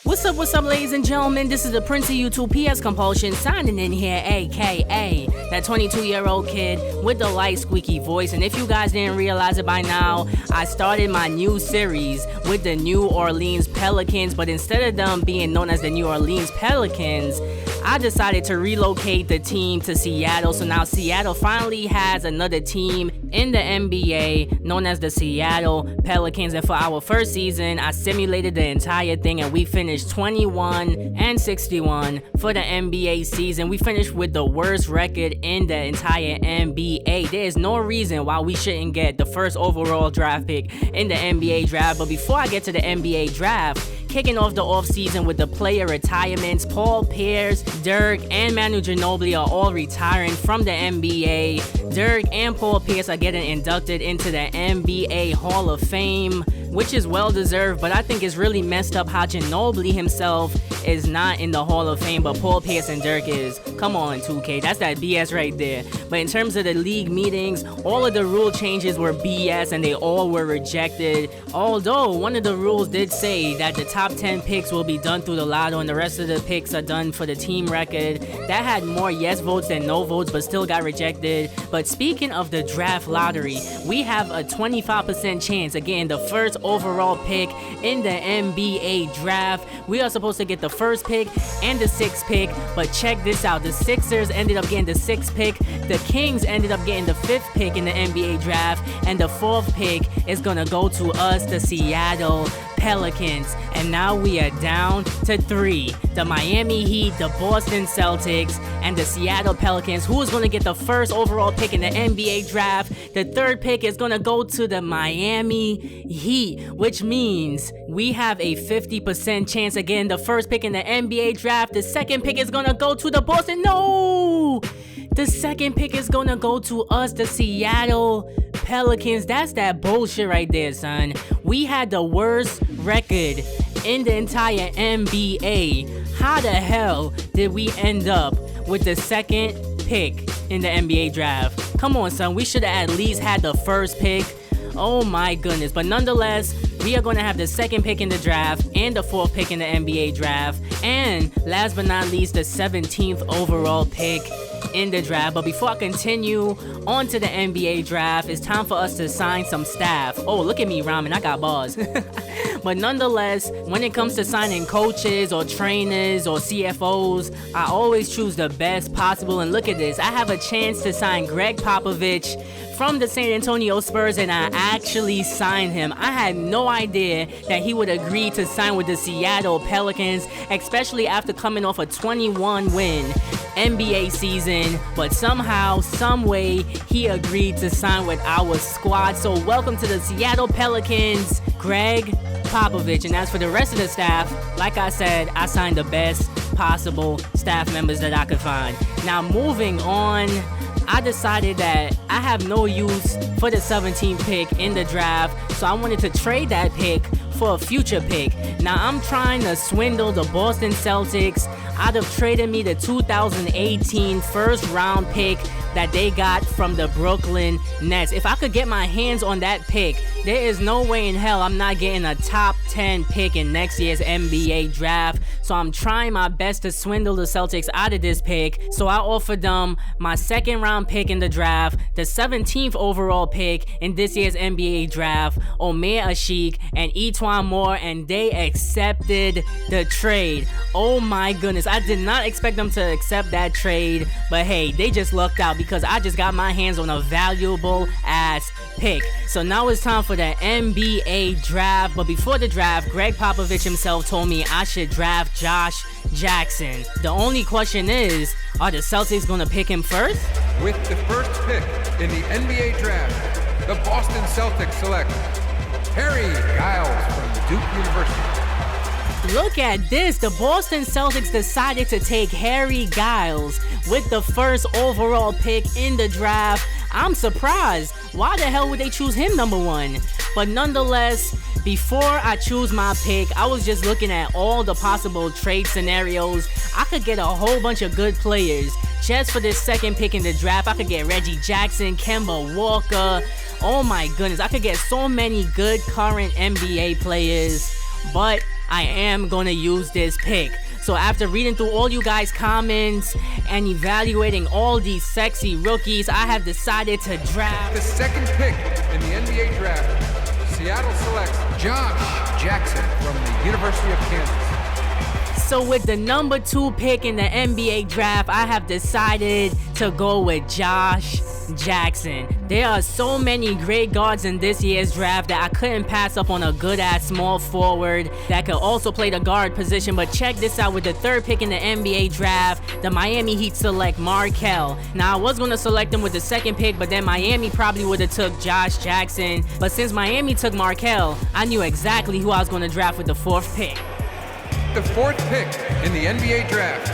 What's up, ladies and gentlemen? This is the Prince of YouTube PS Compulsion signing in here, aka that 22-year-old kid with the light squeaky voice. And if you guys didn't realize it by now, I started my new series with the New Orleans Pelicans, but instead of them being known as the New Orleans Pelicans, I decided to relocate the team to Seattle. So now Seattle finally has another team in the NBA known as the Seattle Pelicans. And for our first season, I simulated the entire thing and we finished 21-61 for the NBA season. We finished with the worst record in the entire NBA. There is no reason why we shouldn't get the first overall draft pick in the NBA draft. But before I get to the NBA draft, kicking off the offseason with the player retirements, Paul Pierce, Dirk, and Manu Ginobili are all retiring from the NBA. Dirk and Paul Pierce are getting inducted into the NBA Hall of Fame, which is well deserved, but I think it's really messed up how Ginobili himself is not in the Hall of Fame, but Paul Pierce and Dirk is. Come on, 2K, that's that BS right there. But in terms of the league meetings, all of the rule changes were BS and they all were rejected. Although one of the rules did say that the top 10 picks will be done through the lotto and the rest of the picks are done for the team record. That had more yes votes than no votes, but still got rejected. But speaking of the draft lottery, we have a 25% chance, again, the first overall pick in the NBA draft. We are supposed to get the first pick and the sixth pick, but check this out. The Sixers ended up getting the sixth pick, the Kings ended up getting the fifth pick in the NBA draft, and the fourth pick is gonna go to us, the Seattle Pelicans. And now we are down to three: the Miami Heat, the Boston Celtics, and the Seattle Pelicans. Who is going to get the first overall pick in the NBA draft? The third pick is going to go to the Miami Heat, which means we have a 50% chance again. The first pick in the NBA draft. The second pick is going to go to the Boston. No! The second pick is going to go to us, the Seattle Pelicans. That's that bullshit right there, son. We had the worst record in the entire NBA. How the hell did we end up with the second pick in the NBA draft? Come on, son. We should have at least had the first pick. Oh my goodness. But nonetheless, we are going to have the second pick in the draft and the fourth pick in the NBA draft. And last but not least, the 17th overall pick in the draft. But before I continue on to the NBA draft, it's time for us to sign some staff. Oh, look at me rhyming. I got bars. But nonetheless, when it comes to signing coaches or trainers or CFOs, I always choose the best possible. And look at this. I have a chance to sign Greg Popovich from the San Antonio Spurs, and I actually signed him. I had no idea that he would agree to sign with the Seattle Pelicans, especially after coming off a 21-win NBA season, but somehow, someway, he agreed to sign with our squad. So welcome to the Seattle Pelicans, Greg Popovich. And as for the rest of the staff, like I said, I signed the best possible staff members that I could find. Now moving on, I decided that I have no use for the 17th pick in the draft, so I wanted to trade that pick for a future pick. Now I'm trying to swindle the Boston Celtics out of trading me the 2018 first round pick that they got from the Brooklyn Nets. If I could get my hands on that pick, there is no way in hell I'm not getting a top 10 pick in next year's NBA draft. So I'm trying my best to swindle the Celtics out of this pick. So I offered them my second round pick in the draft, the 17th overall pick in this year's NBA draft, Omer Ashik and Etwan Moore, and they accepted the trade. Oh my goodness, I did not expect them to accept that trade, but hey, they just lucked out because I just got my hands on a valuable ass pick. So now it's time for the NBA draft. But before the draft, Greg Popovich himself told me I should draft Josh Jackson. The only question is, are the Celtics gonna pick him first? With the first pick in the NBA draft, the Boston Celtics select Harry Giles from Duke University. Look at this. The Boston Celtics decided to take Harry Giles with the first overall pick in the draft. I'm surprised. Why the hell would they choose him number one? But nonetheless, before I choose my pick, I was just looking at all the possible trade scenarios. I could get a whole bunch of good players just for this second pick in the draft. I could get Reggie Jackson, Kemba Walker. Oh my goodness, I could get so many good current NBA players. But I am gonna use this pick. So after reading through all you guys' comments and evaluating all these sexy rookies, I have decided to draft The second pick in the NBA draft, Seattle selects Josh Jackson from the University of Kansas. So with the number 2 pick in the NBA draft, I have decided to go with Josh Jackson. There are so many great guards in this year's draft that I couldn't pass up on a good ass small forward that could also play the guard position. But check this out, with the 3rd pick in the NBA draft, the Miami Heat select Markelle. Now I was gonna select him with the 2nd pick, but then Miami probably would have took Josh Jackson. But since Miami took Markelle, I knew exactly who I was gonna draft with the 4th pick. The 4th pick in the NBA draft,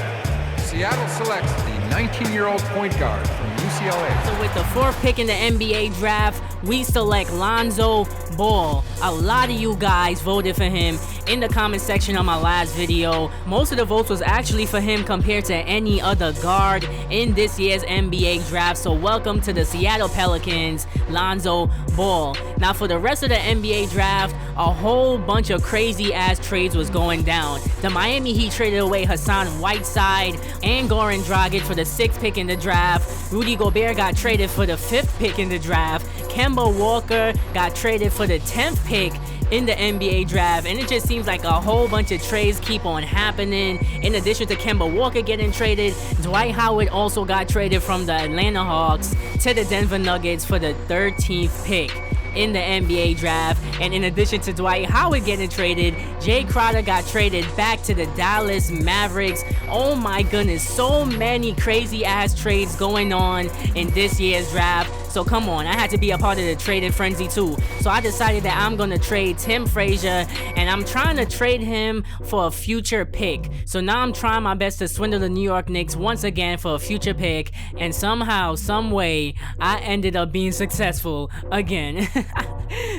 Seattle selects the 19-year-old point guard from UCLA. So with the 4th pick in the NBA draft, we select Lonzo Ball. A lot of you guys voted for him in the comment section on my last video. Most of the votes was actually for him compared to any other guard in this year's NBA draft. So welcome to the Seattle Pelicans, Lonzo Ball. Now for the rest of the NBA draft, a whole bunch of crazy ass trades was going down. The Miami Heat traded away Hassan Whiteside and Goran Dragic for the 6th pick in the draft. Rudy Gobert got traded for the 5th pick in the draft. Kemba Walker got traded for the 10th pick in the NBA draft, and it just seems like a whole bunch of trades keep on happening. In addition to Kemba Walker getting traded, Dwight Howard also got traded from the Atlanta Hawks to the Denver Nuggets for the 13th pick in the NBA draft. And in addition to Dwight Howard getting traded, Jay Crowder got traded back to the Dallas Mavericks. Oh my goodness, so many crazy ass trades going on in this year's draft. So come on, I had to be a part of the trading frenzy too. So I decided that I'm gonna trade Tim Frazier, and I'm trying to trade him for a future pick. So now I'm trying my best to swindle the New York Knicks once again for a future pick, and somehow, some way, I ended up being successful again.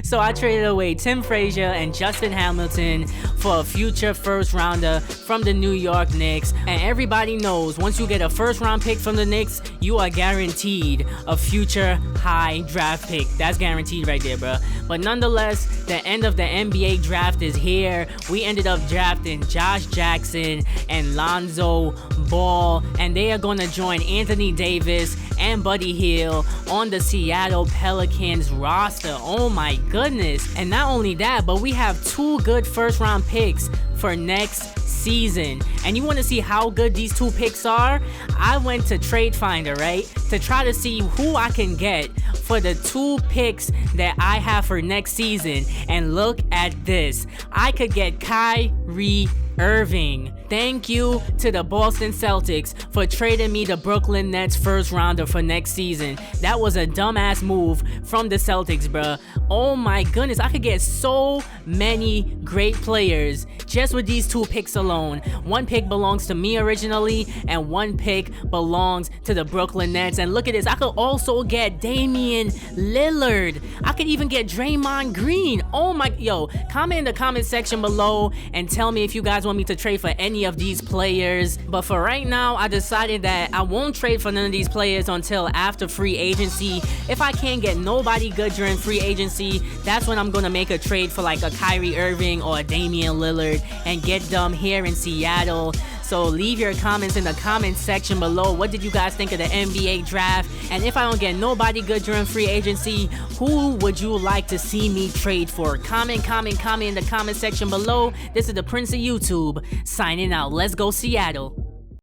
So I traded away Tim Frazier and Justin Hamilton for a future 1st rounder from the New York Knicks. And everybody knows, once you get a 1st round pick from the Knicks, you are guaranteed a future high draft pick. That's guaranteed right there, bro. But nonetheless, the end of the NBA draft is here. We ended up drafting Josh Jackson and Lonzo Ball, and they are gonna join Anthony Davis and Buddy Hield on the Seattle Pelicans roster. Oh my goodness. And not only that, but we have 2 good 1st round picks for next season. And you want to see how good these 2 picks are? I went to Trade Finder, right, to try to see who I can get for the 2 picks that I have for next season. And look at this. I could get Kyrie Irving. Thank you to the Boston Celtics for trading me the Brooklyn Nets 1st rounder for next season. That was a dumbass move from the Celtics, bruh. Oh my goodness, I could get so many great players just with these 2 picks alone. 1 pick belongs to me originally, and 1 pick belongs to the Brooklyn Nets. And look at this, I could also get Damian Lillard. I could even get Draymond Green. Oh my, yo, comment in the comment section below and tell me if you guys want me to trade for any of these players. But for right now, I decided that I won't trade for none of these players until after free agency. If I can't get nobody good during free agency, that's when I'm gonna make a trade for like a Kyrie Irving or a Damian Lillard and get them here in Seattle. So leave your comments in the comment section below. What did you guys think of the NBA draft? And if I don't get nobody good during free agency, who would you like to see me trade for? Comment in the comment section below. This is the Prince of YouTube signing out. Let's go Seattle.